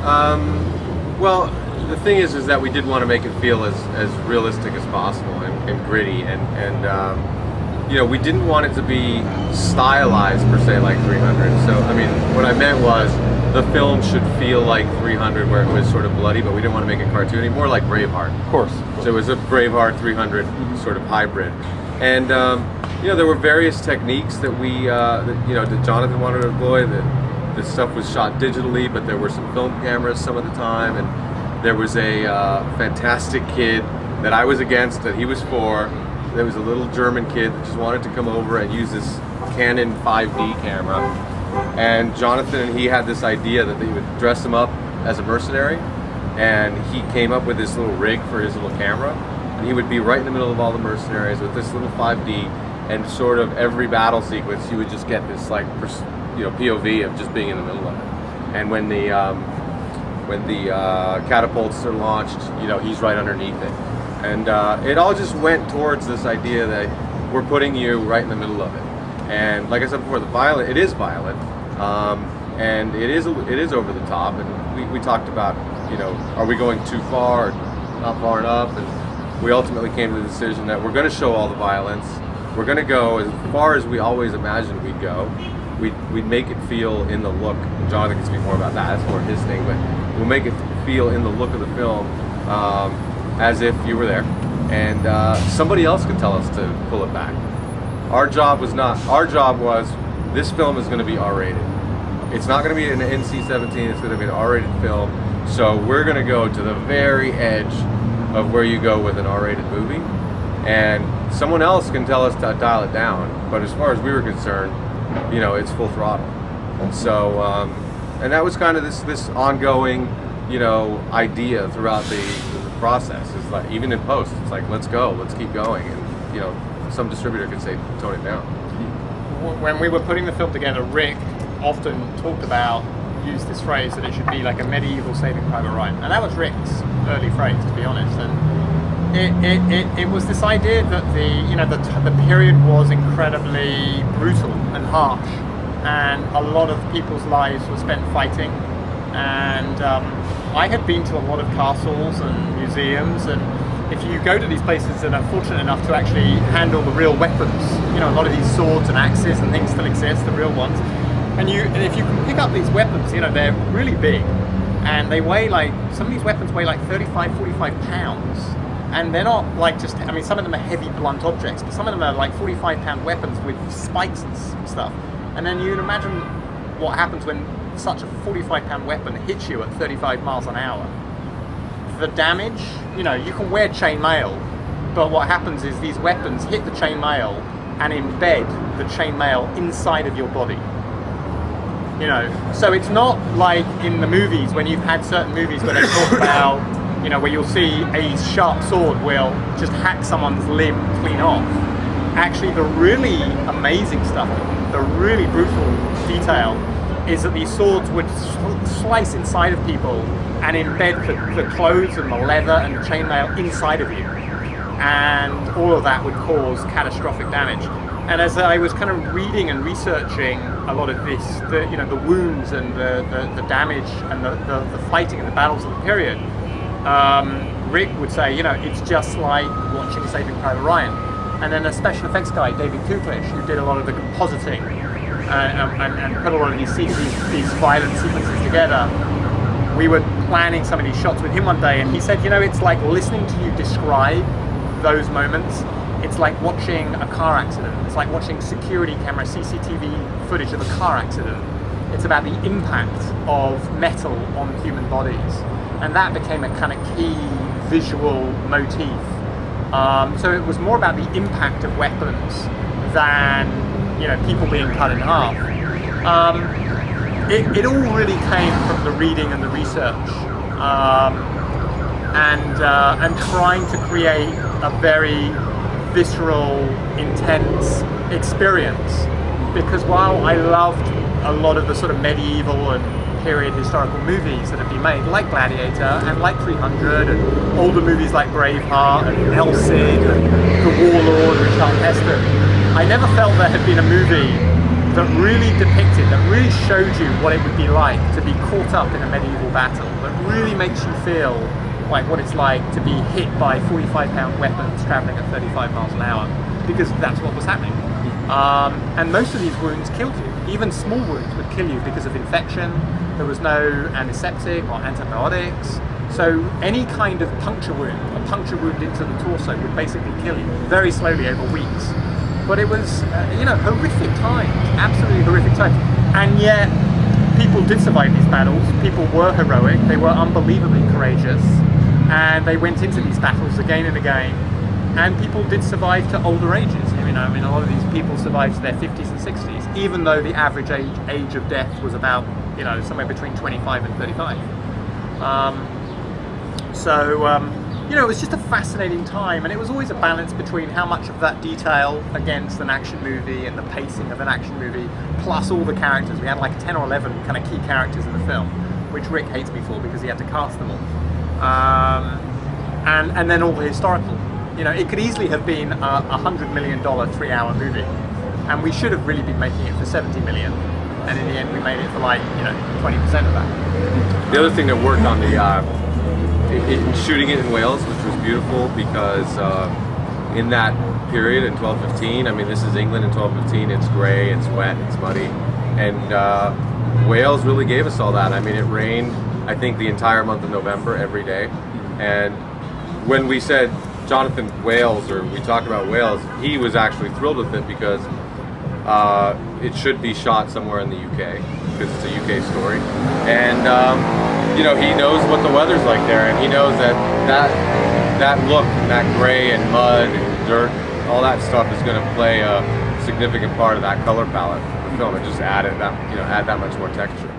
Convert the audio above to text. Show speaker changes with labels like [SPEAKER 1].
[SPEAKER 1] Well, the thing is that we did want to make it feel as realistic as possible and gritty, and we didn't want it to be stylized per se like 300. So, I mean, what I meant was the film should feel like 300, where it was sort of bloody, but we didn't want to make it cartoony, more like Braveheart.
[SPEAKER 2] Of course.
[SPEAKER 1] So it was a Braveheart 300 sort of hybrid, and there were various techniques that that Jonathan wanted to employ. That the stuff was shot digitally, but there were some film cameras some of the time, and there was a fantastic kid that I was against that he was for. There was a little German kid that just wanted to come over and use this Canon 5D camera, and Jonathan and he had this idea that they would dress him up as a mercenary, and he came up with this little rig for his little camera, and he would be right in the middle of all the mercenaries with this little 5D, and sort of every battle sequence you would just get this like POV of just being in the middle of it. And when the catapults are launched, he's right underneath it, and it all just went towards this idea that we're putting you right in the middle of it. And like I said before, it is violent, and it is over the top, and we talked about, are we going too far or not far enough, and we ultimately came to the decision that we're going to show all the violence. We're going to go as far as we always imagined we'd go. We'd make it feel in the look. Jonathan can speak more about that. That's more his thing, but we'll make it feel in the look of the film as if you were there, and somebody else could tell us to pull it back. Our job was this film is going to be R-rated. It's not going to be an NC-17. It's going to be an R-rated film. So we're going to go to the very edge of where you go with an R-rated movie, and someone else can tell us to dial it down. But as far as we were concerned, it's full throttle. And so, and that was kind of this ongoing, idea throughout the process. Is like, even in post, it's like, let's go, let's keep going, and some distributor could say tone it down.
[SPEAKER 2] When we were putting the film together, Rick often used this phrase that it should be like a medieval Saving Private Ryan, and that was Rick's early phrase, to be honest. And it was this idea that the period was incredibly brutal and harsh, and a lot of people's lives were spent fighting. And I had been to a lot of castles and museums, and if you go to these places and are fortunate enough to actually handle the real weapons, a lot of these swords and axes and things still exist, the real ones, and if you can pick up these weapons, they're really big, and they weigh some of these weapons weigh 35, 45 pounds, and they're not some of them are heavy blunt objects, but some of them are 45-pound weapons with spikes and stuff. And then you'd imagine what happens when such a 45-pound weapon hits you at 35 miles an hour. The damage, you can wear chainmail, but what happens is these weapons hit the chainmail and embed the chainmail inside of your body. So it's not like in the movies, when you've had certain movies where they talk about, where you'll see a sharp sword will just hack someone's limb clean off. Actually, the really amazing stuff, the really brutal detail, is that these swords would slice inside of people and embed the clothes and the leather and the chainmail inside of you, and all of that would cause catastrophic damage. And as I was kind of reading and researching a lot of this, the wounds and the damage and the fighting and the battles of the period, Rick would say, it's just like watching Saving Private Ryan. And then a special effects guy, David Kuklish, who did a lot of the compositing and put a lot of these violent sequences together. We were planning some of these shots with him one day, and he said, it's like listening to you describe those moments. It's like watching a car accident. It's like watching security camera, CCTV footage of a car accident. It's about the impact of metal on human bodies. And that became a kind of key visual motif. So it was more about the impact of weapons than, people being cut in half. It all really came from the reading and the research, and trying to create a very visceral, intense experience. Because while I loved a lot of the sort of medieval and period historical movies that have been made, like Gladiator and like 300, and older movies like Braveheart and El Cid and The Warlord and Charlton Heston, I never felt there had been a movie that really depicted, that really showed you what it would be like to be caught up in a medieval battle, that really makes you feel like what it's like to be hit by 45-pound weapons traveling at 35 miles an hour, because that's what was happening. And most of these wounds killed you. Even small wounds would kill you because of infection. There was no antiseptic or antibiotics. So any kind of puncture wound, a puncture wound into the torso, would basically kill you very slowly over weeks. But it was, horrific times, absolutely horrific times. And yet, people did survive these battles. People were heroic. They were unbelievably courageous. And they went into these battles again and again. And people did survive to older ages. A lot of these people survived to their 50s and 60s, even though the average age of death was about, somewhere between 25 and 35. It was just a fascinating time, and it was always a balance between how much of that detail against an action movie and the pacing of an action movie, plus all the characters. We had like 10 or 11 kind of key characters in the film, which Rick hates me for because he had to cast them all. And then all the historical. It could easily have been a $100 million 3-hour movie, and we should have really been making it for $70 million. And in the end, we made it for 20% of that.
[SPEAKER 1] The other thing that worked on the shooting it in Wales, which was beautiful, because in that period in 1215, this is England in 1215. It's grey, it's wet, it's muddy, and Wales really gave us all that. It rained, I think, the entire month of November every day. And when we said Jonathan Wales, or we talked about Wales, he was actually thrilled with it because it should be shot somewhere in the UK, because it's a UK story. And he knows what the weather's like there, and he knows that look, and that gray and mud and dirt, all that stuff is going to play a significant part of that color palette of the film. It just add that much more texture.